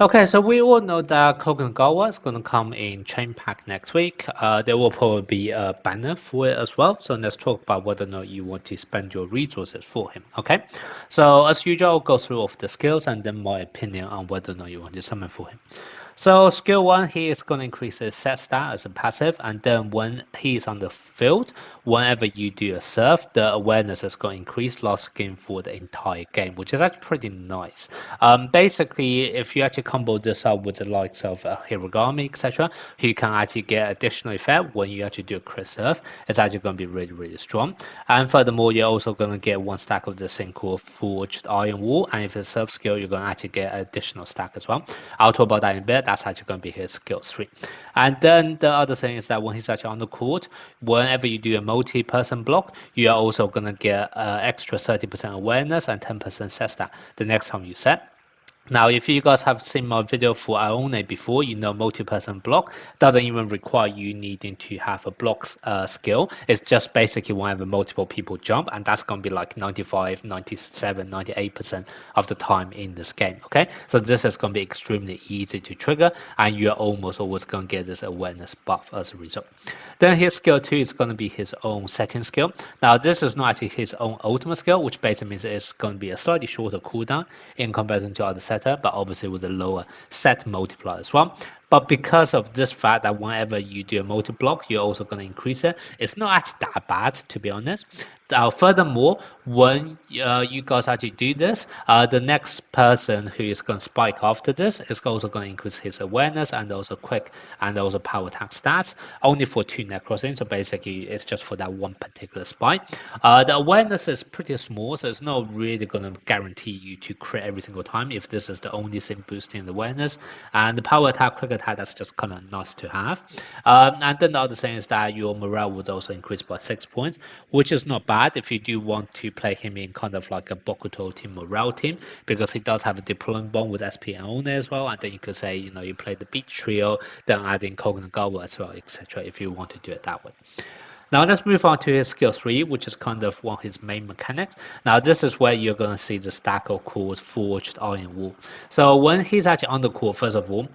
Okay, so we all know that Koganegawa is going to come in Chain Pack next week. There will probably be a banner for it as well. So let's talk about whether or not you want to spend your resources for him. Okay, so as usual, I'll go through all of the skills and then my opinion on whether or not you want to summon for him. So skill 1, he is going to increase his set stat as a passive, and then when he is on the field, whenever you do a serve, the awareness is going to increase last game for the entire game, which is actually pretty nice. Basically, if you actually combo this up with the likes of Hiragami, etc., you can actually get additional effect when you actually do a crit serve. It's actually going to be really, really strong. And furthermore, you're also going to get one stack of this thing called Forged Iron Wool, and if it's serve skill, you're going to actually get an additional stack as well. I'll talk about that in a bit. That's actually going to be his skill 3. And then the other thing is that when he's actually on the court, whenever you do a multi-person block, you are also going to get extra 30% awareness and 10% set stat the next time you set. Now, if you guys have seen my video for Ione before, you know multi-person block doesn't even require you needing to have a block skill. It's just basically whenever multiple people jump, and that's going to be like 95, 97, 98% of the time in this game, okay? So this is going to be extremely easy to trigger, and you're almost always going to get this awareness buff as a result. Then his skill 2 is going to be his own second skill. Now, this is not actually his own ultimate skill, which basically means it's going to be a slightly shorter cooldown in comparison to other setups, but obviously with a lower set multiplier as well. But because of this fact that whenever you do a multi-block, you're also going to increase it. It's not actually that bad, to be honest. Furthermore, when you guys actually do this, the next person who is going to spike after this is also going to increase his awareness and also quick and also power attack stats, only for 2 necrosing. So basically, it's just for that one particular spike. The awareness is pretty small, so it's not really going to guarantee you to crit every single time if this is the only thing boosting the awareness. And the power attack, quick attack, that's just kind of nice to have. And then the other thing is that your morale would also increase by 6 points, which is not bad if you do want to play him in kind of like a Bokuto team morale team, because he does have a deployment bomb with SP and One as well. And then you could say, you know, you play the beach trio, then add in Koganegawa as well, etc., if you want to do it that way. Now let's move on to his skill 3, which is kind of one of his main mechanics. Now this is where you're going to see the stack of called Forged Iron Wool. So when he's actually on the court, first of all,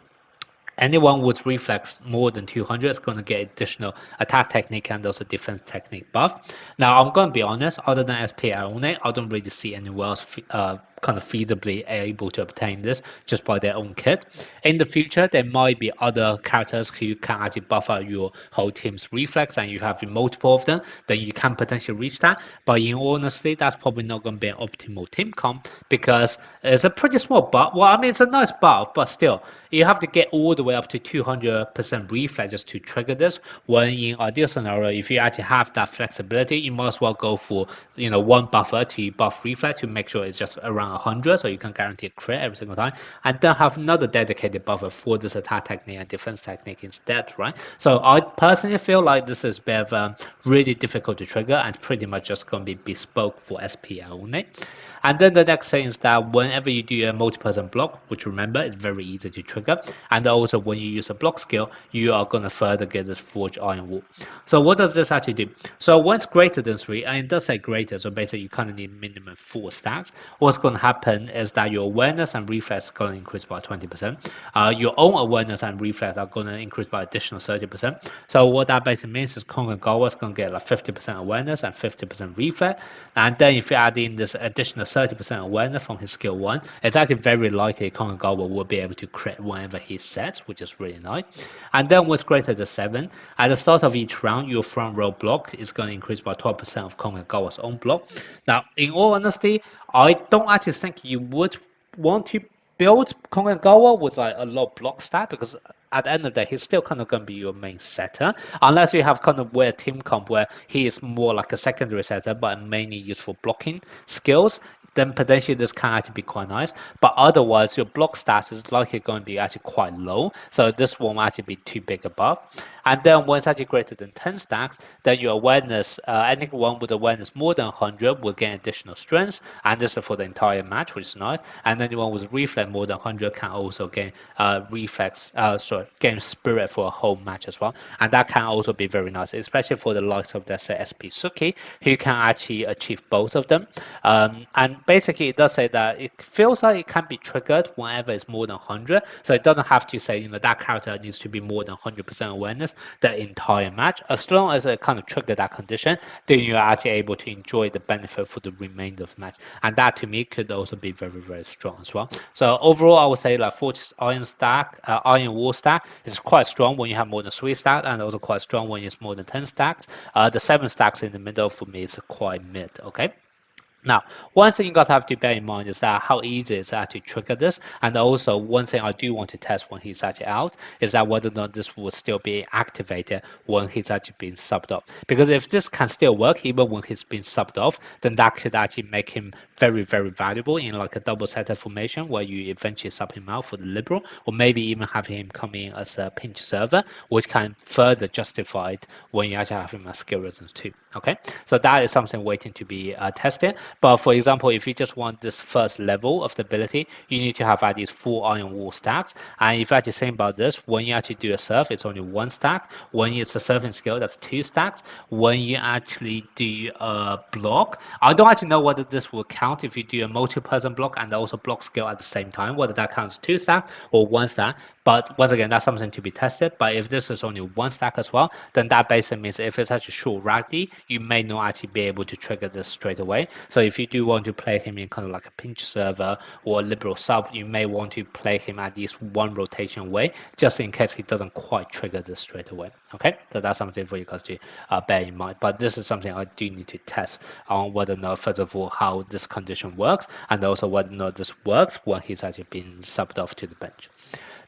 anyone with reflex more than 200 is going to get additional attack technique and also defense technique buff. Now, I'm going to be honest, other than SP Ione, I don't really see anyone else kind of feasibly able to obtain this just by their own kit. In the future, there might be other characters who can actually buff out your whole team's reflex, and you have multiple of them, then you can potentially reach that. But in honesty, that's probably not going to be an optimal team comp because it's a pretty small buff. Well, I mean, it's a nice buff, but still, you have to get all the way up to 200% reflex just to trigger this. When in ideal scenario, if you actually have that flexibility, you might as well go for, you know, one buffer to buff reflex to make sure it's just around 100, so you can guarantee a crit every single time, and then have another dedicated buffer for this attack technique and defense technique instead, right? So I personally feel like this is a bit of really difficult to trigger, and it's pretty much just going to be bespoke for SP only. And then the next thing is that whenever you do a multi-person block, which remember is very easy to trigger, and also when you use a block skill, you are going to further get this Forged Iron Wool. So what does this actually do? So when it's greater than 3, and it does say greater, so basically you kind of need minimum 4 stacks, what's going to happen is that your awareness and reflex are going to increase by 20%. Your own awareness and reflex are going to increase by additional 30%. So what that basically means is Koganegawa is going to get like 50% awareness and 50% reflex. And then if you add in this additional 30% awareness from his skill 1, it's actually very likely Koganegawa will be able to crit whenever he sets, which is really nice. And then what's greater than 7, at the start of each round, your front row block is going to increase by 12% of Koganegawa's own block. Now, in all honesty, I don't actually think you would want to build Koganegawa with like a low block stat, because at the end of the day, he's still kind of going to be your main setter, unless you have kind of weird team comp where he is more like a secondary setter, but mainly used for blocking skills. Then potentially this can actually be quite nice. But otherwise, your block stats is likely going to be actually quite low. So this won't actually be too big a buff. And then when it's actually greater than 10 stacks, then your awareness, anyone with awareness more than 100 will gain additional strength. And this is for the entire match, which is nice. And anyone with reflex more than 100 can also gain gain spirit for a whole match as well. And that can also be very nice, especially for the likes of, let's say, SP Suki, who can actually achieve both of them. And basically it does say that it feels like it can be triggered whenever it's more than 100. So it doesn't have to say, that character needs to be more than 100% awareness the entire match. As long as it kind of trigger that condition, then you're actually able to enjoy the benefit for the remainder of the match. And that to me could also be very, very strong as well. So overall, I would say like Fortress Iron stack, Iron Wall stack is quite strong when you have more than 3 stacks, and also quite strong when it's more than 10 stacks. The 7 stacks in the middle for me is quite mid, okay? Now, one thing you guys have to bear in mind is that how easy it's actually trigger this, and also one thing I do want to test when he's actually out is that whether or not this will still be activated when he's actually being subbed off. Because if this can still work even when he's been subbed off, then that could actually make him very, very valuable in like a double setter formation where you eventually sub him out for the liberal, or maybe even have him come in as a pinch server, which can further justify it when you actually have him as skill resistance 2. Okay, so that is something waiting to be tested. But for example, if you just want this first level of the ability, you need to have at least 4 Iron Wall stacks. And if you actually think about this, when you actually do a serve, it's only 1 stack. When it's a surfing skill, that's 2 stacks. When you actually do a block, I don't actually know whether this will count if you do a multi-person block and also block skill at the same time, whether that counts 2 stacks or 1 stack. But once again, that's something to be tested. But if this is only 1 stack as well, then that basically means if it's actually short raggy, you may not actually be able to trigger this straight away. So if you do want to play him in kind of like a pinch server or a liberal sub, you may want to play him at least 1 rotation away, just in case he doesn't quite trigger this straight away. Okay, so that's something for you guys to bear in mind. But this is something I do need to test on whether or not, first of all, how this condition works, and also whether or not this works when he's actually been subbed off to the bench.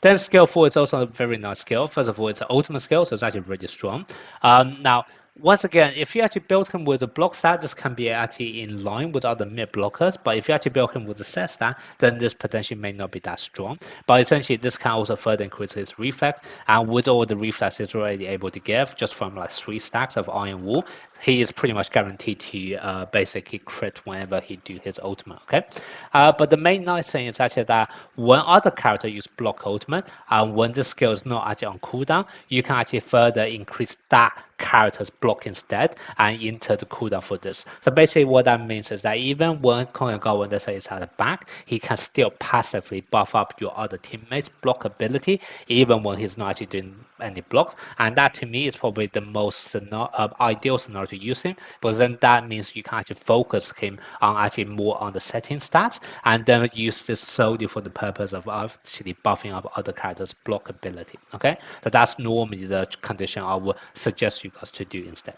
Then skill 4 is also a very nice skill. First of all, it's an ultimate skill, so it's actually really strong. Now, once again, if you actually build him with a block stat, this can be actually in line with other mid blockers. But if you actually build him with a set stat, then this potentially may not be that strong. But essentially, this can also further increase his reflex. And with all the reflex he's already able to give, just from like 3 stacks of Iron Wall, he is pretty much guaranteed to basically crit whenever he do his ultimate, okay? But the main nice thing is actually that when other characters use block ultimate, when this skill is not actually on cooldown, you can actually further increase that character's block instead and enter the cooldown for this. So basically what that means is that even when Koganegawa, let's say, is at the back, he can still passively buff up your other teammates' block ability even when he's not actually doing any blocks. And that to me is probably the most ideal scenario to use him, because then that means you can actually focus him on actually more on the setting stats and then use this solely for the purpose of actually buffing up other characters' block ability. Okay, so that's normally the condition I would suggest you guys to do instead.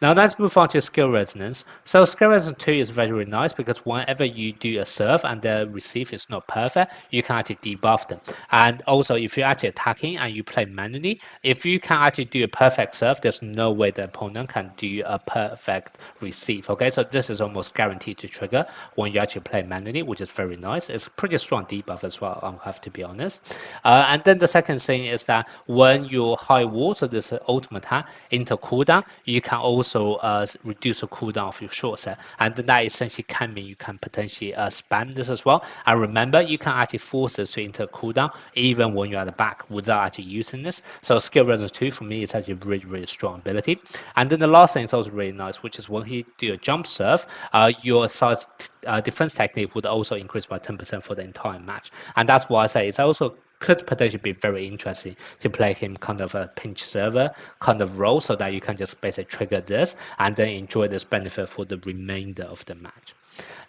Now let's move on to skill resonance. So skill resonance 2 is very, very nice because whenever you do a serve and the receive is not perfect, you can actually debuff them. And also if you're actually attacking and you play manually, if you can actually do a perfect serve, there's no way the opponent can do a perfect receive. Okay, so this is almost guaranteed to trigger when you actually play manually, which is very nice. It's a pretty strong debuff as well, I have to be honest. And then the second thing is that when your high wall, so this ultimate attack, into cooldown, you can also reduce the cooldown of your short set, and then that essentially can mean you can potentially spam this as well. And remember, you can actually force this to enter cooldown even when you're at the back without actually using this. So skill resonance 2 for me is actually a really, really strong ability. And then the last thing is also really nice, which is when you do a jump serve, your size defense technique would also increase by 10% for the entire match. And that's why I say it's also could potentially be very interesting to play him kind of a pinch server kind of role, so that you can just basically trigger this and then enjoy this benefit for the remainder of the match.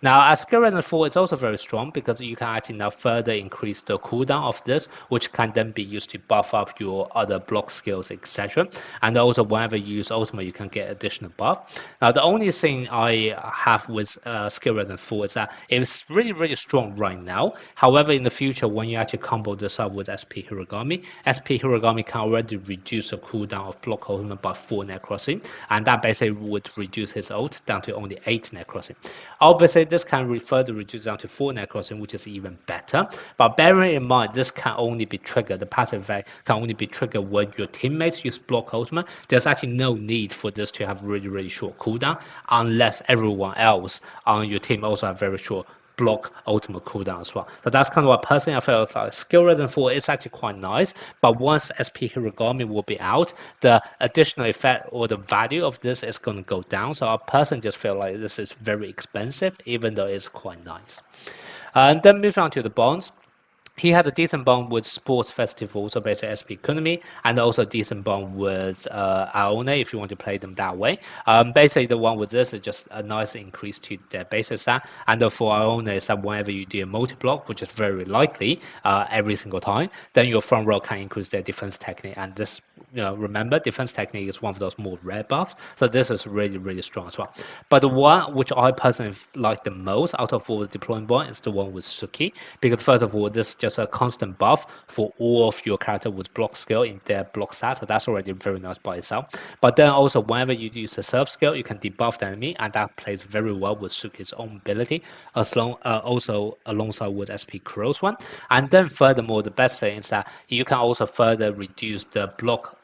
Now, as skill resonance 4 is also very strong because you can actually now further increase the cooldown of this, which can then be used to buff up your other block skills, etc. And also, whenever you use ultimate, you can get additional buff. Now, the only thing I have with skill resonance 4 is that it's really, really strong right now. However, in the future, when you actually combo this up with SP Hiragami can already reduce the cooldown of block ultimate by 4 net crossing, and that basically would reduce his ult down to only 8 net crossing. Obviously, this can further reduce down to 4 net crossing, which is even better. But bearing in mind, this can only be triggered, the passive effect can only be triggered when your teammates use block ultimate. There's actually no need for this to have really, really short cooldown unless everyone else on your team also have very short block ultimate cooldown as well. So that's kind of what personally I feel like skill resonance 4 is actually quite nice, but once SP Hiragami will be out, the additional effect or the value of this is going to go down. So I personally just feel like this is very expensive, even though it's quite nice. And then moving on to the bonds. He has a decent bond with sports festivals, so basically SP Economy, and also decent bond with Aone if you want to play them that way. Basically, the one with this is just a nice increase to their basic stat, and for Aone is that whenever you do a multi-block, which is very likely every single time, then your front row can increase their defense technique, and this, remember, defense technique is one of those more rare buffs, so this is really, really strong as well. But the one which I personally like the most out of all the deployment bond is the one with Suki, because first of all, this just a constant buff for all of your character with block skill in their block stat, so that's already very nice by itself. But then also whenever you use the serve skill, you can debuff the enemy, and that plays very well with Suki's own ability, also alongside with SP Crow's one. And then furthermore, the best thing is that you can also further reduce the block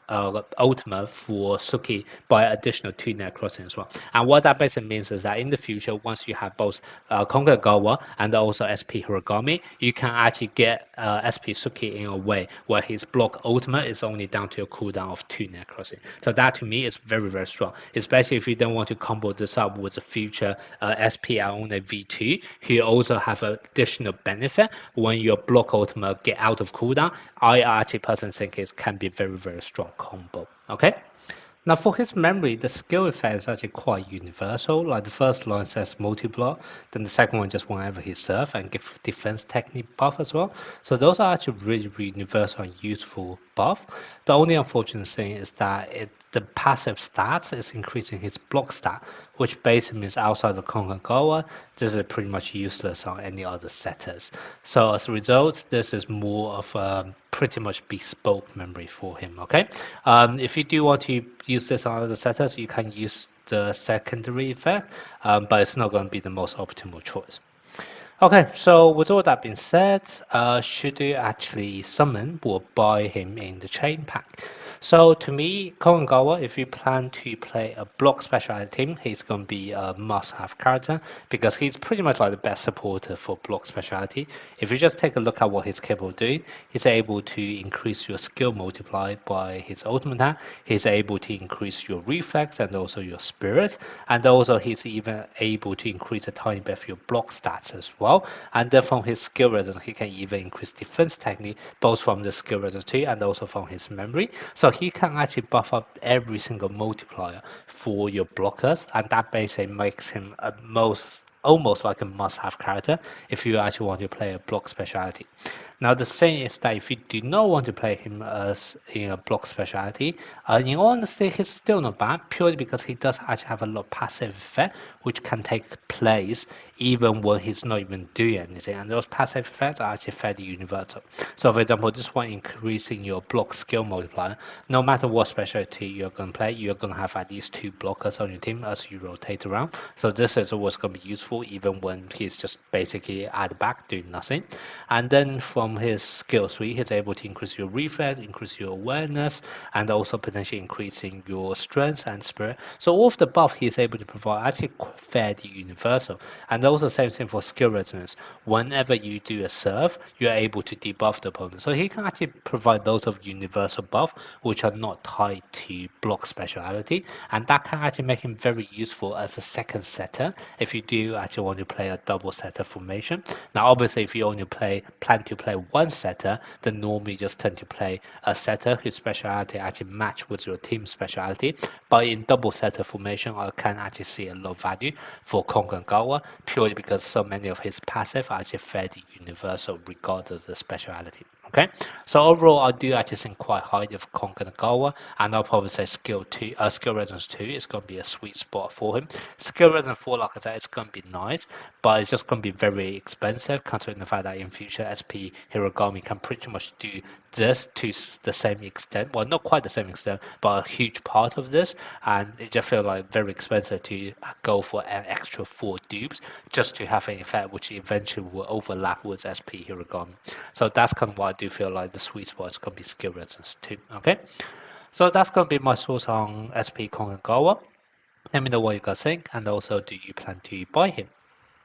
ultimate for Suki by additional 2 net crossing as well. And what that basically means is that in the future, once you have both Koganegawa and also SP Hiragami, you can actually get SP Suki in a way where his block ultimate is only down to a cooldown of 2 net crossing. So that to me is very, very strong, especially if you don't want to combo this up with a future SP Aone V2, who also have additional benefit when your block ultimate get out of cooldown. I actually personally think it can be very, very strong combo. Okay. Now for his memory, the skill effect is actually quite universal. Like the first line says multi-block, then the second one just whenever he serve and give defense technique buff as well. So those are actually really, really universal and useful buff. The only unfortunate thing is that the passive stats is increasing his block stat, which basically means outside the Koganegawa, this is pretty much useless on any other setters. So as a result, this is more of a pretty much bespoke memory for him, okay? If you do want to use this on other setters, you can use the secondary effect, but it's not going to be the most optimal choice. Okay, so with all that being said, should you actually summon or buy him in the chain pack? So to me, Koganegawa, if you plan to play a block specialty team, he's going to be a must-have character because he's pretty much like the best supporter for block specialty. If you just take a look at what he's capable of doing, he's able to increase your skill multiplied by his ultimate attack. He's able to increase your reflex and also your spirit, and also he's even able to increase a tiny bit of your block stats as well. And then from his skill resonance, he can even increase defense technique, both from the skill resonance 2 and also from his memory. So he can actually buff up every single multiplier for your blockers, and that basically makes him almost like a must-have character if you actually want to play a block specialty. Now the thing is that if you do not want to play him as in a block specialty, in all honesty, he's still not bad, purely because he does actually have a lot of passive effect which can take place even when he's not even doing anything, and those passive effects are actually fairly universal. So for example, this one increasing your block skill multiplier, no matter what specialty you're going to play, you're going to have at least 2 blockers on your team as you rotate around. So this is always going to be useful even when he's just basically at the back doing nothing. And then from his skill 3, he's able to increase your reflex, increase your awareness, and also potentially increasing your strength and spirit. So all of the buff he's able to provide actually fairly universal. And also same thing for skill resonance. Whenever you do a serve, you're able to debuff the opponent. So he can actually provide lots of universal buff which are not tied to block speciality, and that can actually make him very useful as a second setter if you do actually want to play a double setter formation. Now obviously if you only plan to play one setter, then normally just tend to play a setter whose speciality actually match with your team speciality. But in double setter formation, I can actually see a lot of value for Koganegawa, purely because so many of his passive are actually fairly universal regardless of the speciality. Okay, so overall, I do actually think quite highly of Koganegawa, and I'll probably say skill resonance 2 is going to be a sweet spot for him. Skill resonance 4, like I said, it's going to be nice, but it's just going to be very expensive, considering the fact that in future SP Hiragami can pretty much do this to the same extent, well, not quite the same extent, but a huge part of this, and it just feels like very expensive to go for an extra 4 dupes just to have an effect which eventually will overlap with SP Hiragami. So that's kind of why I do feel like the sweet spot is going to be skill resonance 2. Okay, so that's going to be my thoughts on SP Koganegawa. Let me know what you guys think, and also do you plan to buy him?